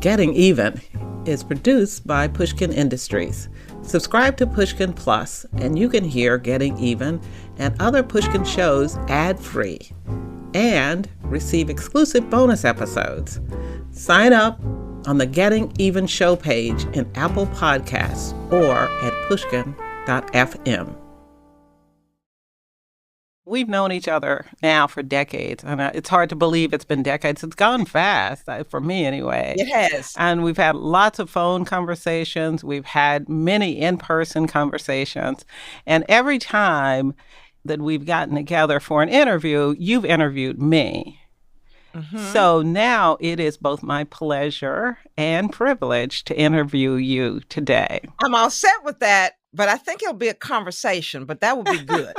Getting Even is produced by Pushkin Industries. Subscribe to Pushkin Plus, and you can hear Getting Even and other Pushkin shows ad-free and receive exclusive bonus episodes. Sign up on the Getting Even show page in Apple Podcasts or at pushkin.fm. We've known each other now for decades, and it's hard to believe it's been decades. It's gone fast, for me anyway. It has. And we've had lots of phone conversations. We've had many in-person conversations. And every time that we've gotten together for an interview, you've interviewed me. Mm-hmm. So now it is both my pleasure and privilege to interview you today. I'm all set with that. But I think it'll be a conversation, but that would be good.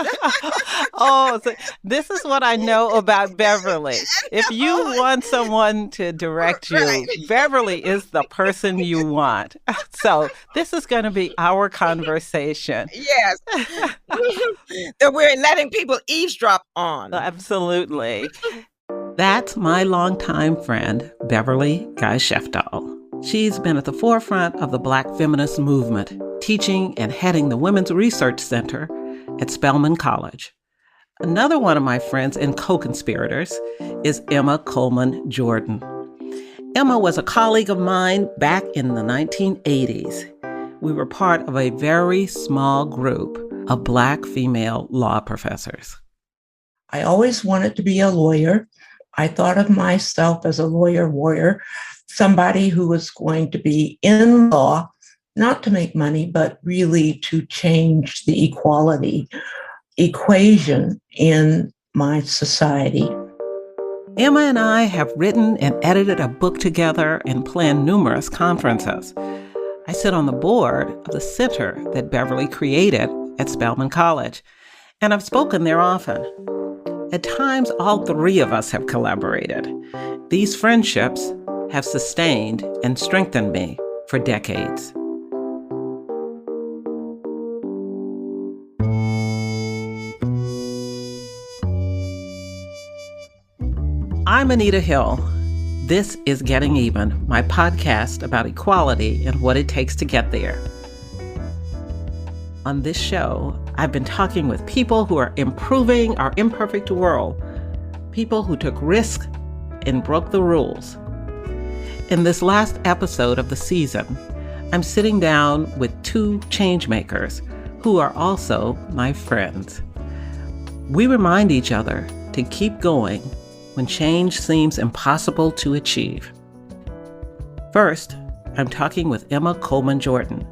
So this is what I know about Beverly. If you want someone to direct you, right. Beverly is the person you want. So this is going to be our conversation. Yes. That we're letting people eavesdrop on. Absolutely. That's my longtime friend, Beverly Guy Sheftall. She's been at the forefront of the Black feminist movement, teaching and heading the Women's Research Center at Spelman College. Another one of my friends and co-conspirators is Emma Coleman Jordan. Emma was a colleague of mine back in the 1980s. We were part of a very small group of Black female law professors. I always wanted to be a lawyer. I thought of myself as a lawyer warrior, somebody who was going to be in law, not to make money, but really to change the equality equation in my society. Emma and I have written and edited a book together and planned numerous conferences. I sit on the board of the center that Beverly created at Spelman College, and I've spoken there often. At times, all three of us have collaborated. These friendships have sustained and strengthened me for decades. I'm Anita Hill. This is Getting Even, my podcast about equality and what it takes to get there. On this show, I've been talking with people who are improving our imperfect world, people who took risks and broke the rules. In this last episode of the season, I'm sitting down with two changemakers who are also my friends. We remind each other to keep going when change seems impossible to achieve. First, I'm talking with Emma Coleman Jordan,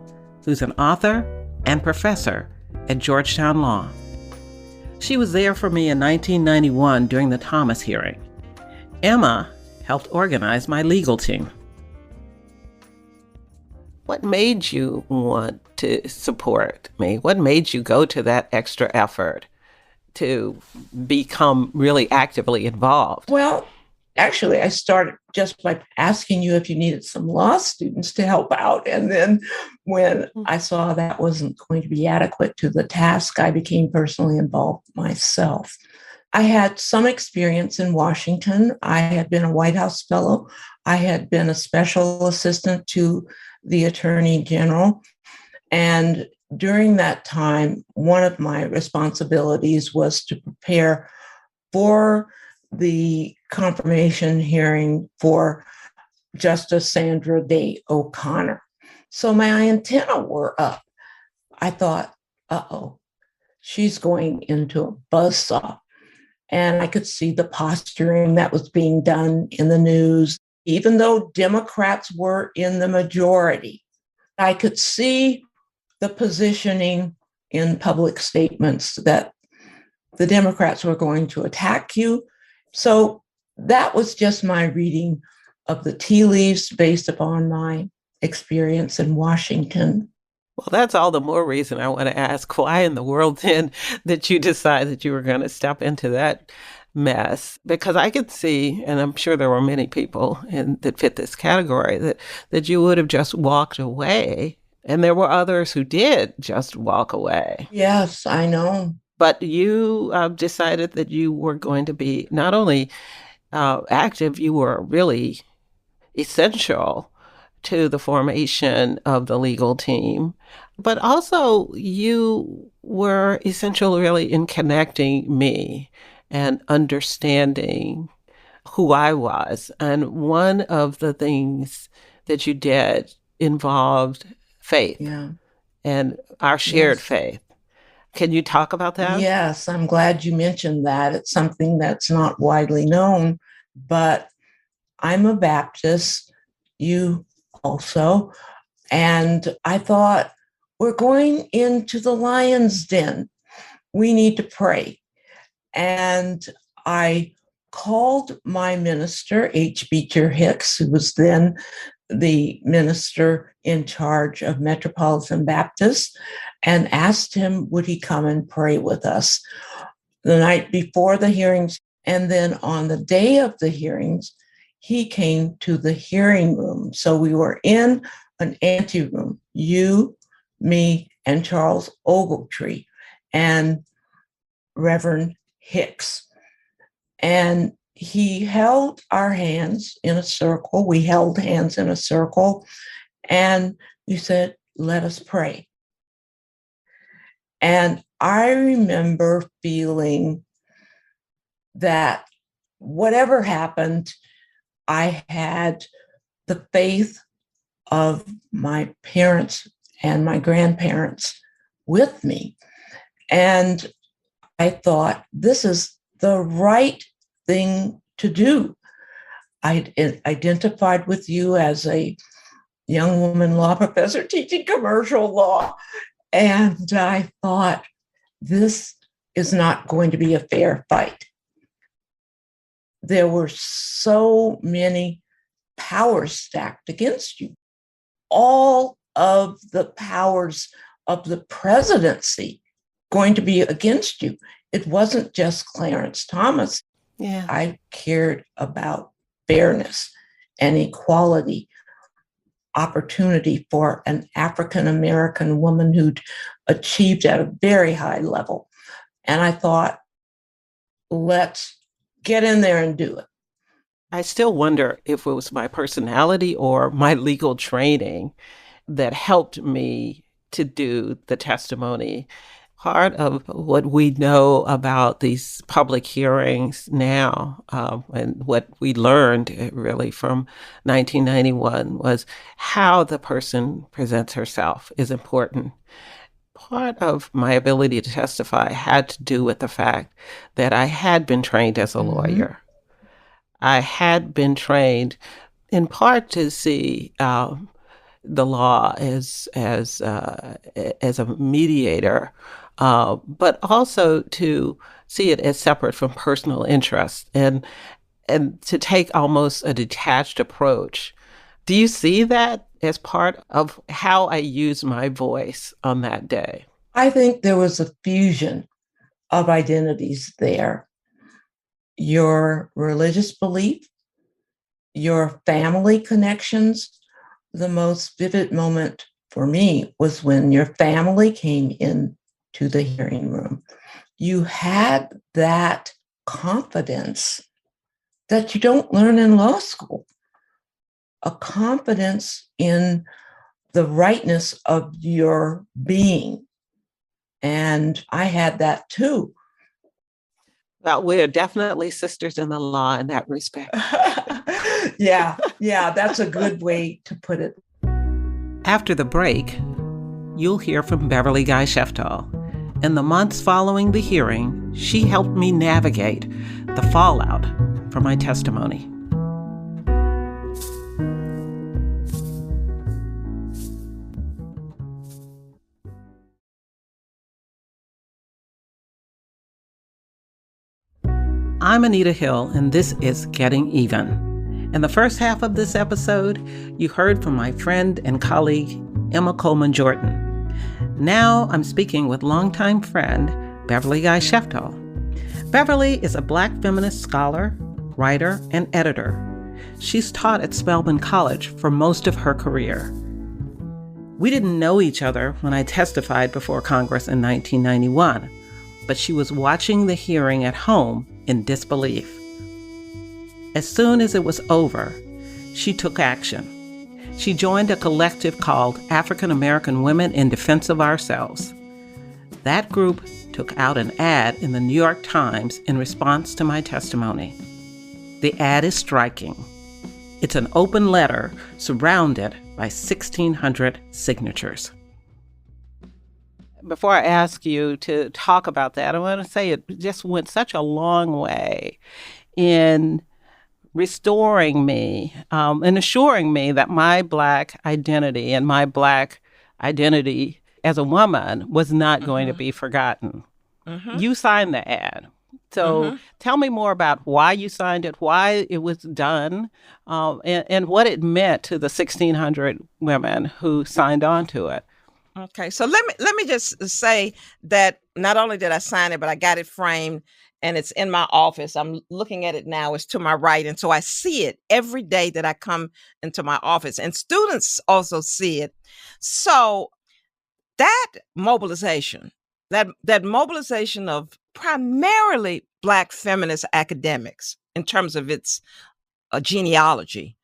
who's an author and professor at Georgetown Law. She was there for me in 1991 during the Thomas hearing. Emma helped organize my legal team. What made you want to support me? What made you go to that extra effort to become really actively involved? Well, actually, I started just by asking you if you needed some law students to help out. And then when I saw that wasn't going to be adequate to the task, I became personally involved myself. I had some experience in Washington. I had been a White House fellow. I had been a special assistant to the Attorney General. And during that time, one of my responsibilities was to prepare for the confirmation hearing for Justice Sandra Day O'Connor. So my antenna were up. I thought, she's going into a buzzsaw. And I could see the posturing that was being done in the news. Even though Democrats were in the majority, I could see the positioning in public statements that the Democrats were going to attack you. So that was just my reading of the tea leaves based upon my experience in Washington. Well, that's all the more reason I want to ask why in the world then that you decided that you were going to step into that mess. Because I could see, and I'm sure there were many people that fit this category, that you would have just walked away. And there were others who did just walk away. Yes, I know. But you decided that you were going to be not only active, you were really essential to the formation of the legal team, but also you were essential really in connecting me and understanding who I was. And one of the things that you did involved faith and our shared faith. Can you talk about that? Yes, I'm glad you mentioned that. It's something that's not widely known, but I'm a Baptist, you also, and I thought, we're going into the lion's den. We need to pray. And I called my minister, H. Beecher Hicks, who was then the minister in charge of Metropolitan Baptist, and asked him, would he come and pray with us the night before the hearings? And then on the day of the hearings, he came to the hearing room. So we were in an anteroom, you, me, and Charles Ogletree, and Reverend Hicks. And he held our hands in a circle. We held hands in a circle. And he said, let us pray. And I remember feeling that whatever happened, I had the faith of my parents and my grandparents with me. And I thought, this is the right thing to do. I identified with you as a young woman law professor teaching commercial law. And I thought, this is not going to be a fair fight. There were so many powers stacked against you. All of the powers of the presidency going to be against you. It wasn't just Clarence Thomas. Yeah. I cared about fairness and equality, opportunity for an African-American woman who'd achieved at a very high level. And I thought, let's get in there and do it. I still wonder if it was my personality or my legal training that helped me to do the testimony. Part of what we know about these public hearings now, and what we learned really from 1991 was how the person presents herself is important. Part of my ability to testify had to do with the fact that I had been trained as a lawyer. I had been trained in part to see the law as a mediator, but also to see it as separate from personal interest and to take almost a detached approach. Do you see that as part of how I use my voice on that day? I think there was a fusion of identities there. Your religious belief, your family connections. The most vivid moment for me was when your family came in to the hearing room. You had that confidence that you don't learn in law school, a confidence in the rightness of your being. And I had that too. Well, we're definitely sisters in the law in that respect. Yeah, that's a good way to put it. After the break, you'll hear from Beverly Guy Sheftall. In the months following the hearing, she helped me navigate the fallout from my testimony. I'm Anita Hill, and this is Getting Even. In the first half of this episode, you heard from my friend and colleague, Emma Coleman Jordan. Now I'm speaking with longtime friend, Beverly Guy Sheftall. Beverly is a Black feminist scholar, writer, and editor. She's taught at Spelman College for most of her career. We didn't know each other when I testified before Congress in 1991, but she was watching the hearing at home in disbelief. As soon as it was over, she took action. She joined a collective called African American Women in Defense of Ourselves. That group took out an ad in the New York Times in response to my testimony. The ad is striking. It's an open letter surrounded by 1,600 signatures. Before I ask you to talk about that, I want to say it just went such a long way in restoring me and assuring me that my Black identity and my Black identity as a woman was not going to be forgotten. You signed the ad. So tell me more about why you signed it, why it was done, and what it meant to the 1,600 women who signed on to it. Okay, so let me just say that not only did I sign it, but I got it framed and it's in my office. I'm looking at it now. It's to my right. And so I see it every day that I come into my office, and students also see it. So that mobilization, that mobilization of primarily Black feminist academics in terms of its genealogy,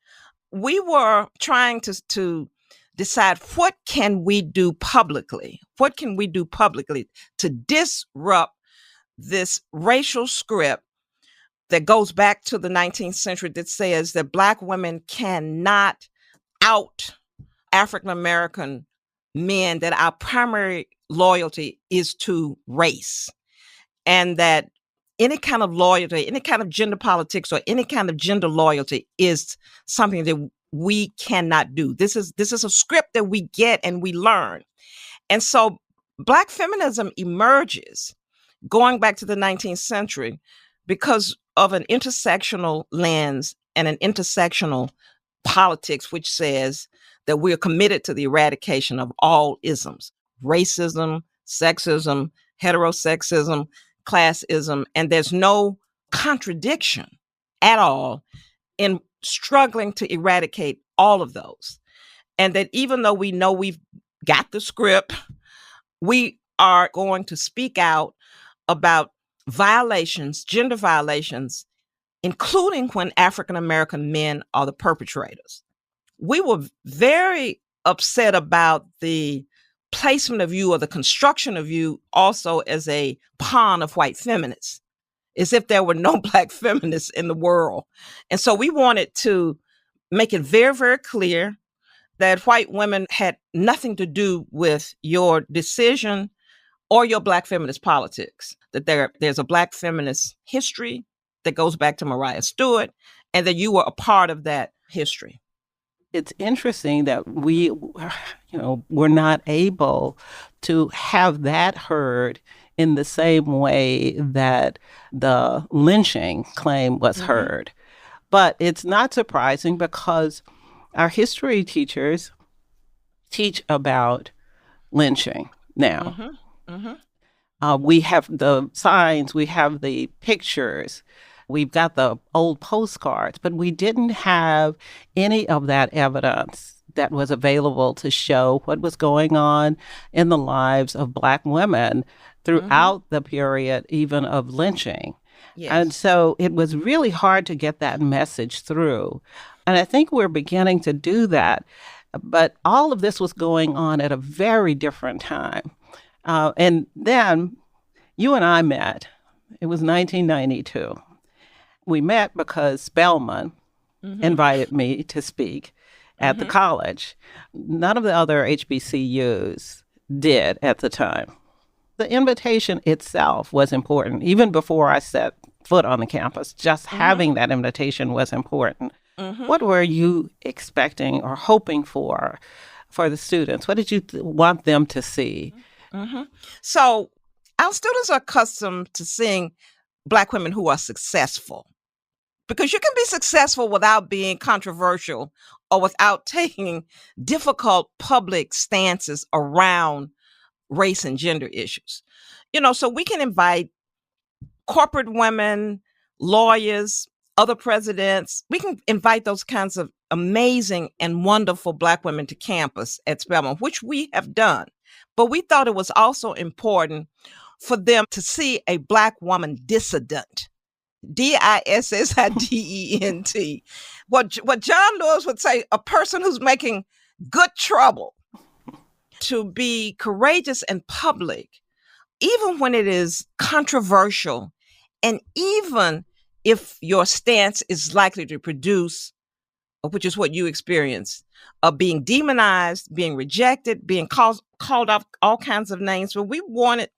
we were trying to decide what can we do publicly? What can we do publicly to disrupt this racial script that goes back to the 19th century that says that Black women cannot out African American men, that our primary loyalty is to race, and that any kind of loyalty, any kind of gender politics, or any kind of gender loyalty is something that we cannot do. This is a script that we get and we learn. And so Black feminism emerges going back to the 19th century because of an intersectional lens and an intersectional politics, which says that we are committed to the eradication of all isms: racism, sexism, heterosexism, classism, and there's no contradiction at all in struggling to eradicate all of those. And that even though we know we've got the script, we are going to speak out about violations, gender violations, including when African American men are the perpetrators. We were very upset about the placement of you, or the construction of you, also as a pawn of white feminists, as if there were no Black feminists in the world. And so we wanted to make it very, very clear that white women had nothing to do with your decision or your Black feminist politics, that there's a Black feminist history that goes back to Mariah Stewart, and that you were a part of that history. It's interesting that we, were not able to have that heard in the same way that the lynching claim was heard. But it's not surprising because our history teachers teach about lynching now. We have the signs, we have the pictures, we've got the old postcards, but we didn't have any of that evidence that was available to show what was going on in the lives of Black women throughout the period even of lynching. Yes. And so it was really hard to get that message through. And I think we're beginning to do that. But all of this was going on at a very different time. And then you and I met. It was 1992. We met because Spelman invited me to speak at the college. None of the other HBCUs did at the time. The invitation itself was important. Even before I set foot on the campus, just having that invitation was important. What were you expecting or hoping for the students? What did you want them to see? So our students are accustomed to seeing Black women who are successful, because you can be successful without being controversial or without taking difficult public stances around race and gender issues. So we can invite corporate women, lawyers, other presidents. We can invite those kinds of amazing and wonderful Black women to campus at Spelman, which we have done. But we thought it was also important for them to see a Black woman dissident Dissident. What John Lewis would say, a person who's making good trouble. To be courageous in public, even when it is controversial, and even if your stance is likely to produce, which is what you experienced, of being demonized, being rejected, being called off all kinds of names. But we wanted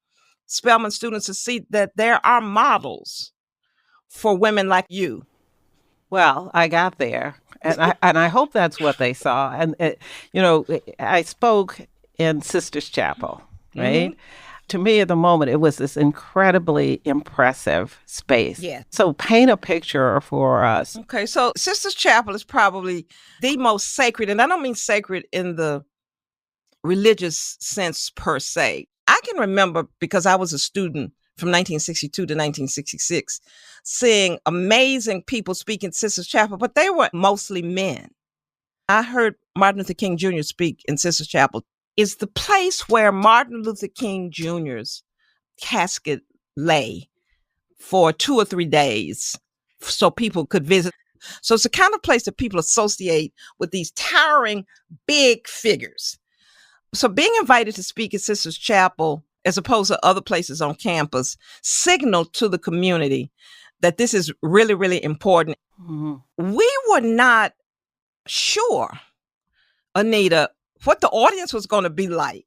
Spelman students to see that there are models for women like you. Well, I got there, and I hope that's what they saw. And I spoke in Sisters Chapel, right? Mm-hmm. To me, at the moment, it was this incredibly impressive space. Yeah. So paint a picture for us. Okay, so Sisters Chapel is probably the most sacred, and I don't mean sacred in the religious sense per se. I can remember, because I was a student from 1962 to 1966, seeing amazing people speak in Sisters Chapel, but they were mostly men. I heard Martin Luther King Jr. speak in Sisters Chapel. Is the place where Martin Luther King Jr.'s casket lay for 2 or 3 days so people could visit. So it's the kind of place that people associate with these towering big figures. So being invited to speak at Sisters Chapel, as opposed to other places on campus, signaled to the community that this is really, really important. Mm-hmm. We were not sure, Anita, what the audience was going to be like.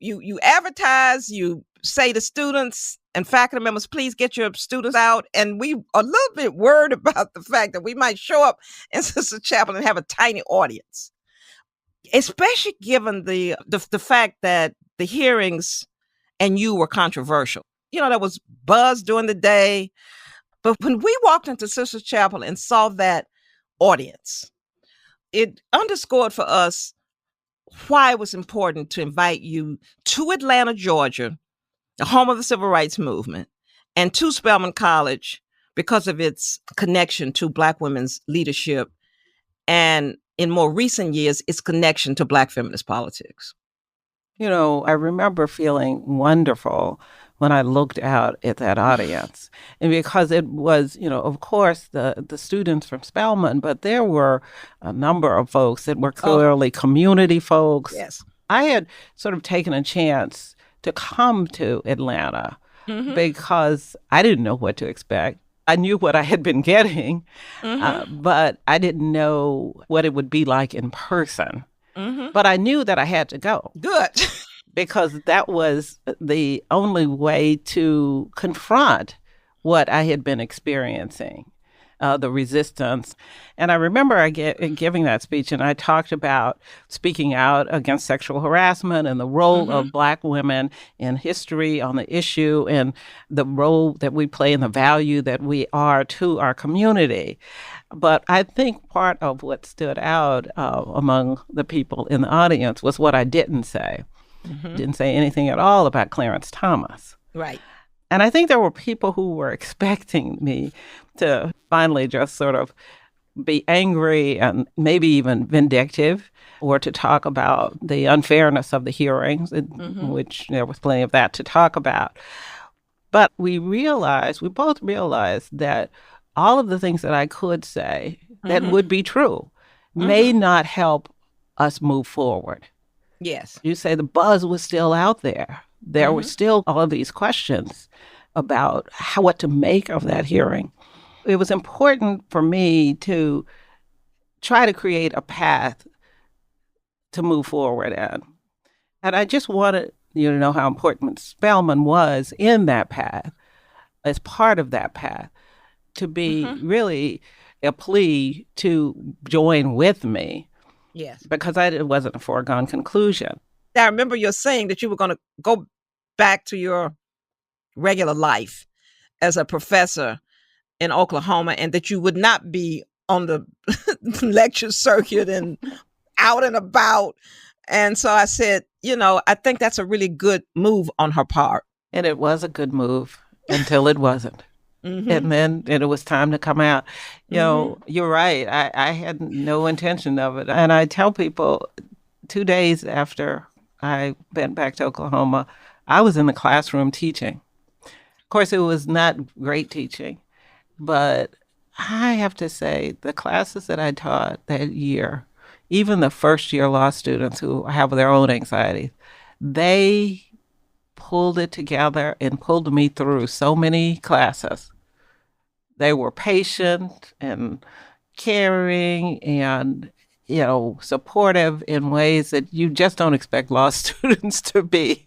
You advertise, you say to students and faculty members, please get your students out. And we are a little bit worried about the fact that we might show up in Sister Chapel and have a tiny audience, especially given the fact that the hearings and you were controversial. There was buzz during the day. But when we walked into Sister Chapel and saw that audience, it underscored for us why it was important to invite you to Atlanta, Georgia, the home of the Civil Rights Movement, and to Spelman College because of its connection to Black women's leadership, and in more recent years, its connection to Black feminist politics. I remember feeling wonderful when I looked out at that audience. And because it was, of course, the students from Spelman, but there were a number of folks that were clearly community folks. Yes. I had sort of taken a chance to come to Atlanta because I didn't know what to expect. I knew what I had been getting, but I didn't know what it would be like in person. But I knew that I had to go. Good. Because that was the only way to confront what I had been experiencing, the resistance. And I remember giving that speech, and I talked about speaking out against sexual harassment and the role of Black women in history on the issue, and the role that we play and the value that we are to our community. But I think part of what stood out among the people in the audience was what I didn't say. Didn't say anything at all about Clarence Thomas. Right. And I think there were people who were expecting me to finally just sort of be angry and maybe even vindictive, or to talk about the unfairness of the hearings, which there was plenty of that to talk about. But we both realized that all of the things that I could say that would be true may not help us move forward. Yes. You say the buzz was still out there. There were still all of these questions about what to make of that hearing. It was important for me to try to create a path to move forward in. And I just wanted you to know how important Spelman was in that path, as part of that path, to be really a plea to join with me. Yes. Because it wasn't a foregone conclusion. I remember you saying that you were going to go back to your regular life as a professor in Oklahoma, and that you would not be on the lecture circuit and out and about. And so I said, I think that's a really good move on her part. And it was a good move until it wasn't. And then it was time to come out. You're right. I had no intention of it. And I tell people 2 days after I went back to Oklahoma, I was in the classroom teaching. Of course, it was not great teaching, But I have to say, the classes that I taught that year, even the first year law students who have their own anxiety, they pulled it together and pulled me through so many classes. They were patient and caring and, supportive in ways that you just don't expect law students to be.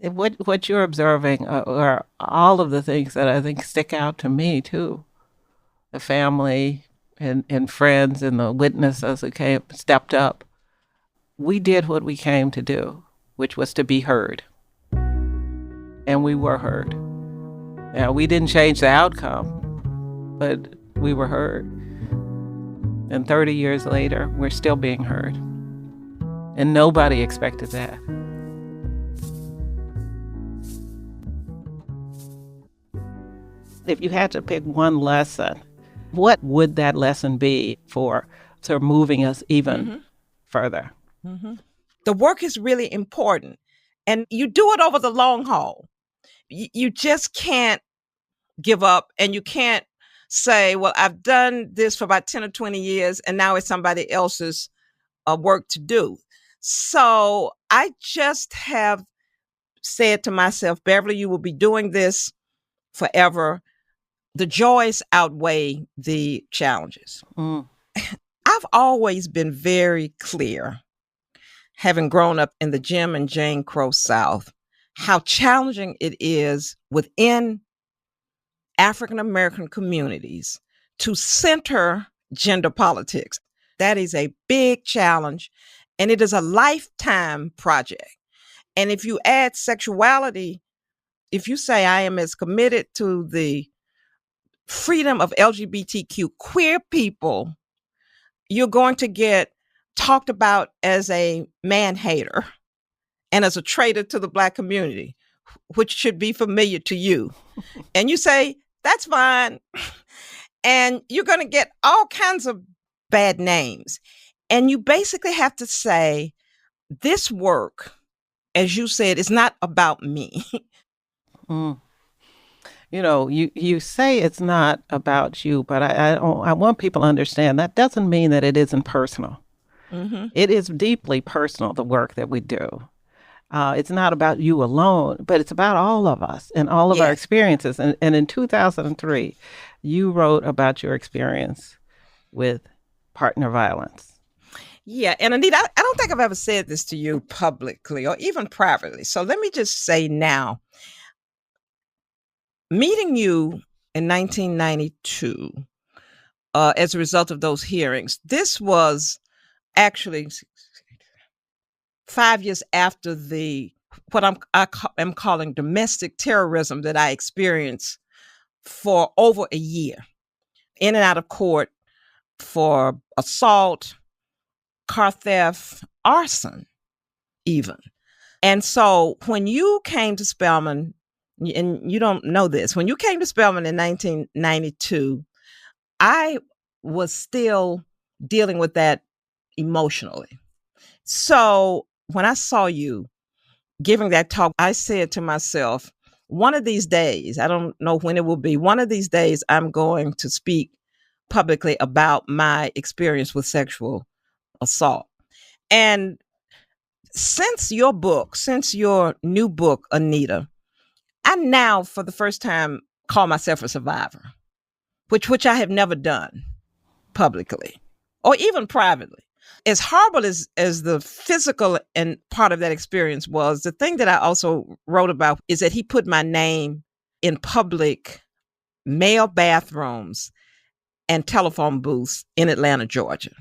What you're observing are all of the things that I think stick out to me too. The family and friends and the witnesses who stepped up. We did what we came to do, which was to be heard. And we were heard. Now, we didn't change the outcome, but we were heard. And 30 years later, we're still being heard. And nobody expected that. If you had to pick one lesson, what would that lesson be for sort of moving us even further? The work is really important, and you do it over the long haul. You just can't give up, and you can't say, well, I've done this for about 10 or 20 years, and now it's somebody else's work to do. So I just have said to myself, Beverly, you will be doing this forever. The joys outweigh the challenges. I've always been very clear, having grown up in the Jim and Jane Crow South, how challenging it is within African American communities to center gender politics. That is a big challenge, and it is a lifetime project. And if you add sexuality, if you say I am as committed to the freedom of LGBTQ queer people, you're going to get talked about as a man hater and as a traitor to the Black community, which should be familiar to you. And you say, that's fine. And you're going to get all kinds of bad names. And you basically have to say, this work, as you said, is not about me. You say it's not about you, but I want people to understand that doesn't mean that it isn't personal. It is deeply personal, the work that we do. It's not about you alone, but it's about all of us and all of our experiences. And in 2003, you wrote about your experience with partner violence. Yeah. And Anita, I don't think I've ever said this to you publicly or even privately. So let me just say now, meeting you in 1992 as a result of those hearings, this was actually 5 years after what I'm calling domestic terrorism that I experienced for over a year, in and out of court for assault, car theft, arson, even. And so when you came to Spelman, and you don't know this, when you came to Spelman in 1992, I was still dealing with that emotionally. So when I saw you giving that talk, I said to myself, one of these days, I don't know when it will be, one of these days I'm going to speak publicly about my experience with sexual assault. And since your new book, Anita, I now, for the first time, call myself a survivor, which I have never done publicly or even privately. As horrible as the physical and part of that experience was, the thing that I also wrote about is that he put my name in public male bathrooms and telephone booths in Atlanta, Georgia.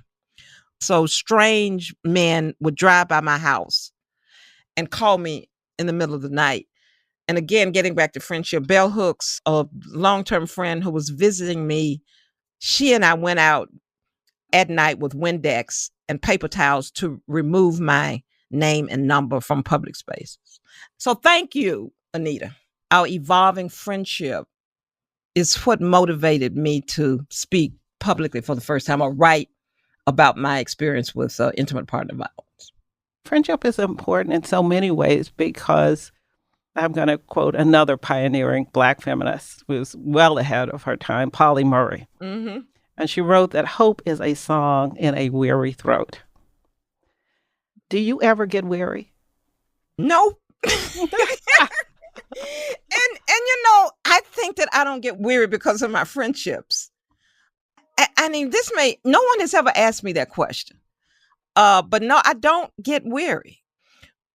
So strange men would drive by my house and call me in the middle of the night. And again, getting back to friendship, Bell Hooks, a long-term friend who was visiting me, she and I went out at night with Windex and paper towels to remove my name and number from public spaces. So thank you, Anita. Our evolving friendship is what motivated me to speak publicly for the first time or write about my experience with intimate partner violence. Friendship is important in so many ways because I'm going to quote another pioneering Black feminist who was well ahead of her time, Polly Murray. Mm-hmm. And she wrote that hope is a song in a weary throat. Do you ever get weary? No. and you know, I think that I don't get weary because of my friendships. I mean, no one has ever asked me that question. But no, I don't get weary.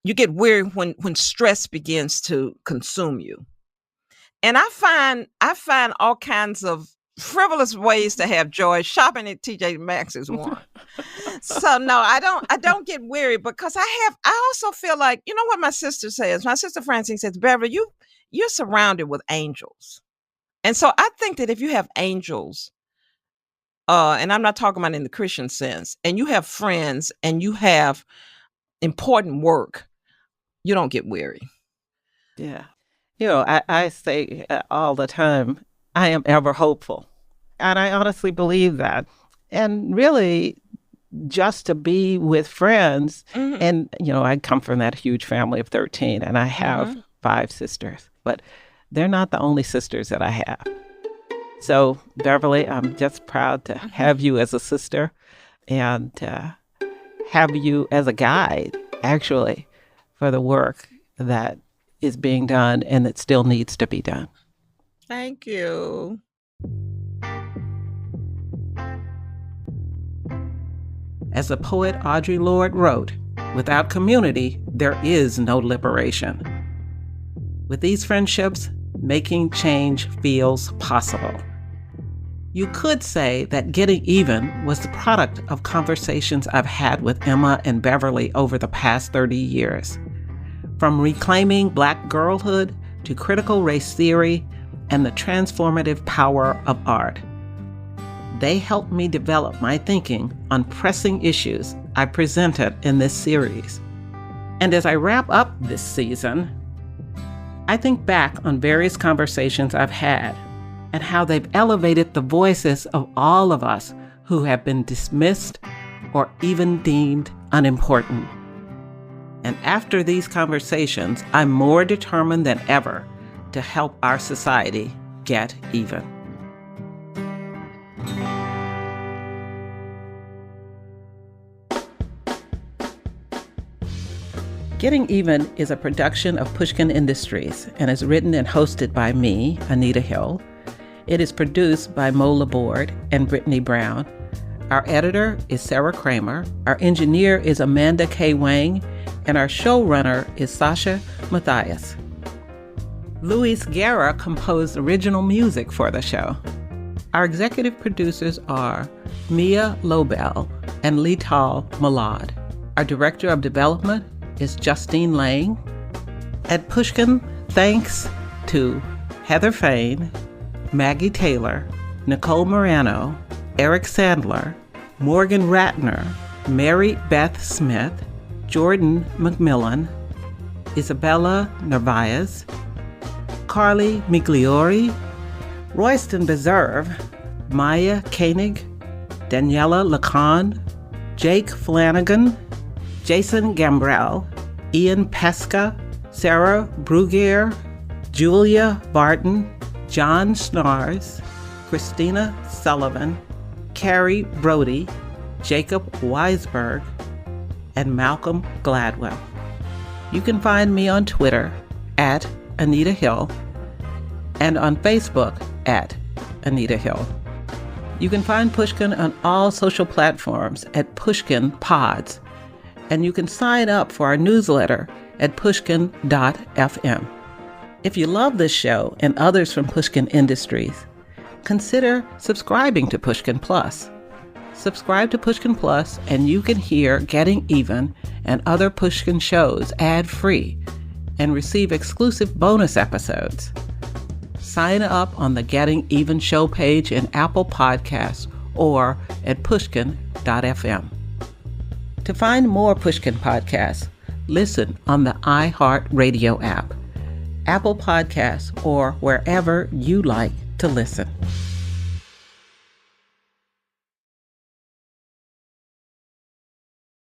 You get weary when stress begins to consume you. And I find all kinds of frivolous ways to have joy. Shopping at TJ Maxx is one. So no, I don't get weary because I also feel like, you know what my sister says? My sister Francine says, Beverly, you're surrounded with angels. And so I think that if you have angels, and I'm not talking about in the Christian sense, and you have friends and you have important work, you don't get weary. Yeah. You know, I say all the time, I am ever hopeful. And I honestly believe that. And really, just to be with friends, and, you know, I come from that huge family of 13, and I have 5 sisters, but they're not the only sisters that I have. So, Beverly, I'm just proud to have you as a sister and have you as a guide, actually, for the work that is being done and that still needs to be done. Thank you. As the poet Audre Lorde wrote, without community, there is no liberation. With these friendships, making change feels possible. You could say that Getting Even was the product of conversations I've had with Emma and Beverly over the past 30 years. From reclaiming Black girlhood to critical race theory and the transformative power of art. They helped me develop my thinking on pressing issues I presented in this series. And as I wrap up this season, I think back on various conversations I've had and how they've elevated the voices of all of us who have been dismissed or even deemed unimportant. And after these conversations, I'm more determined than ever to help our society get even. Getting Even is a production of Pushkin Industries and is written and hosted by me, Anita Hill. It is produced by Mo Laborde and Brittany Brown. Our editor is Sarah Kramer. Our engineer is Amanda K. Wang. And our showrunner is Sasha Matthias. Luis Guerra composed original music for the show. Our executive producers are Mia Lobel and Lital Malad. Our director of development is Justine Lang. At Pushkin, thanks to Heather Fain, Maggie Taylor, Nicole Morano, Eric Sandler, Morgan Ratner, Mary Beth Smith, Jordan McMillan, Isabella Narvaez, Carly Migliori, Royston Beserve, Maya Koenig, Daniela Lacan, Jake Flanagan, Jason Gambrell, Ian Pesca, Sarah Brugier, Julia Barton, John Snars, Christina Sullivan, Carrie Brody, Jacob Weisberg, and Malcolm Gladwell. You can find me on Twitter at Anita Hill and on Facebook at Anita Hill. You can find Pushkin on all social platforms at Pushkin Pods, and you can sign up for our newsletter at pushkin.fm. If you love this show and others from Pushkin Industries, consider subscribing to Pushkin Plus. Subscribe to Pushkin Plus and you can hear Getting Even and other Pushkin shows ad-free and receive exclusive bonus episodes. Sign up on the Getting Even show page in Apple Podcasts or at pushkin.fm. To find more Pushkin podcasts, listen on the iHeartRadio app, Apple Podcasts, or wherever you like to listen.